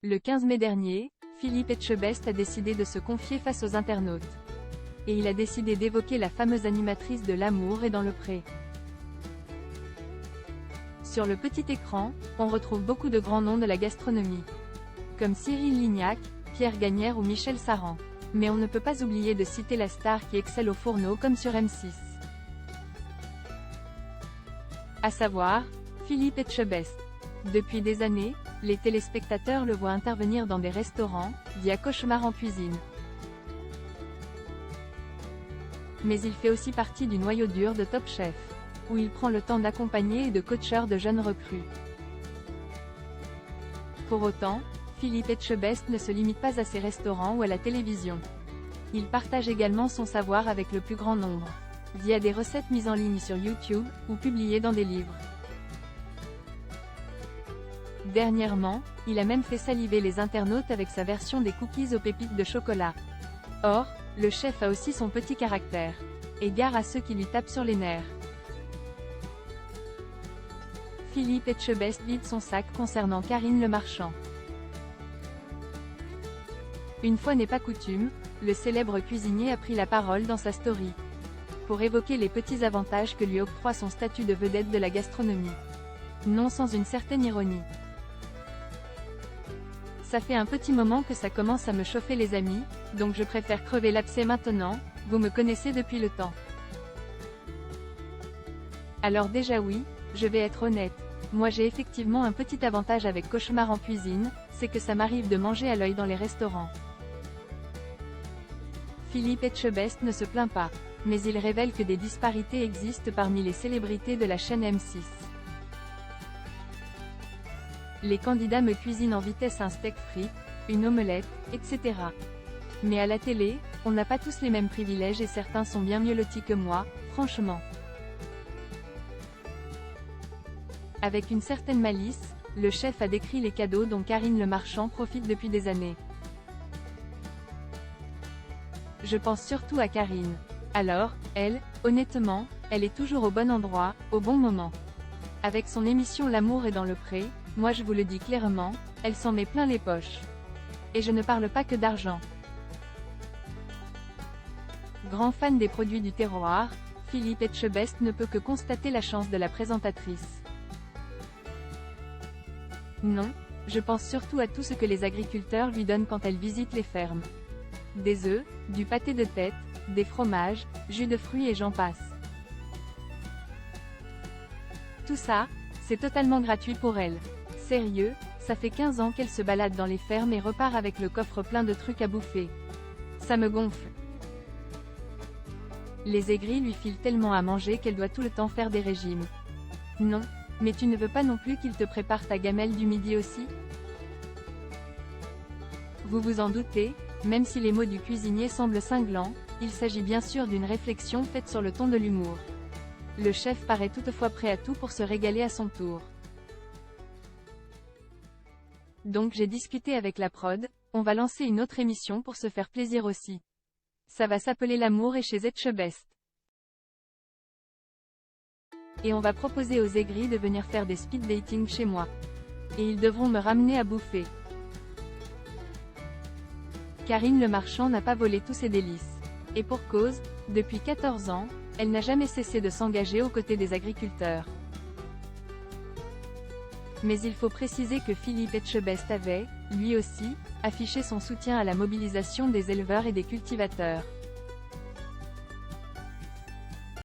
Le 15 mai dernier, Philippe Etchebest a décidé de se confier face aux internautes. Et il a décidé d'évoquer la fameuse animatrice de L'amour est dans le pré. Sur le petit écran, on retrouve beaucoup de grands noms de la gastronomie, comme Cyril Lignac, Pierre Gagnère ou Michel Saran. Mais on ne peut pas oublier de citer la star qui excelle au fourneau comme sur M6. À savoir, Philippe Etchebest. Depuis des années, les téléspectateurs le voient intervenir dans des restaurants, via Cauchemar en cuisine. Mais il fait aussi partie du noyau dur de Top Chef, où il prend le temps d'accompagner et de coacher de jeunes recrues. Pour autant, Philippe Etchebest ne se limite pas à ses restaurants ou à la télévision. Il partage également son savoir avec le plus grand nombre, via des recettes mises en ligne sur YouTube, ou publiées dans des livres. Dernièrement, il a même fait saliver les internautes avec sa version des cookies aux pépites de chocolat. Or, le chef a aussi son petit caractère. Et gare à ceux qui lui tapent sur les nerfs. Philippe Etchebest vide son sac concernant Karine Le Marchand. Une fois n'est pas coutume, le célèbre cuisinier a pris la parole dans sa story, pour évoquer les petits avantages que lui octroie son statut de vedette de la gastronomie. Non sans une certaine ironie. Ça fait un petit moment que ça commence à me chauffer les amis, donc je préfère crever l'abcès maintenant, vous me connaissez depuis le temps. Alors déjà oui, je vais être honnête, moi j'ai effectivement un petit avantage avec Cauchemar en cuisine, c'est que ça m'arrive de manger à l'œil dans les restaurants. Philippe Etchebest ne se plaint pas, mais il révèle que des disparités existent parmi les célébrités de la chaîne M6. Les candidats me cuisinent en vitesse un steak frit, une omelette, etc. Mais à la télé, on n'a pas tous les mêmes privilèges et certains sont bien mieux lotis que moi, franchement. Avec une certaine malice, le chef a décrit les cadeaux dont Karine Le Marchand profite depuis des années. Je pense surtout à Karine. Alors, elle, honnêtement, elle est toujours au bon endroit, au bon moment. Avec son émission L'amour est dans le pré, moi je vous le dis clairement, elle s'en met plein les poches. Et je ne parle pas que d'argent. Grand fan des produits du terroir, Philippe Etchebest ne peut que constater la chance de la présentatrice. Non, je pense surtout à tout ce que les agriculteurs lui donnent quand elle visite les fermes. Des œufs, du pâté de tête, des fromages, jus de fruits et j'en passe. Tout ça, c'est totalement gratuit pour elle. Sérieux, ça fait 15 ans qu'elle se balade dans les fermes et repart avec le coffre plein de trucs à bouffer. Ça me gonfle. Les aigris lui filent tellement à manger qu'elle doit tout le temps faire des régimes. Non, mais tu ne veux pas non plus qu'il te prépare ta gamelle du midi aussi? Vous vous en doutez, même si les mots du cuisinier semblent cinglants, il s'agit bien sûr d'une réflexion faite sur le ton de l'humour. Le chef paraît toutefois prêt à tout pour se régaler à son tour. Donc j'ai discuté avec la prod, on va lancer une autre émission pour se faire plaisir aussi. Ça va s'appeler L'amour est chez Etchebest. Et on va proposer aux aigris de venir faire des speed dating chez moi. Et ils devront me ramener à bouffer. Karine Le Marchand n'a pas volé tous ses délices. Et pour cause, depuis 14 ans, elle n'a jamais cessé de s'engager aux côtés des agriculteurs. Mais il faut préciser que Philippe Etchebest avait, lui aussi, affiché son soutien à la mobilisation des éleveurs et des cultivateurs.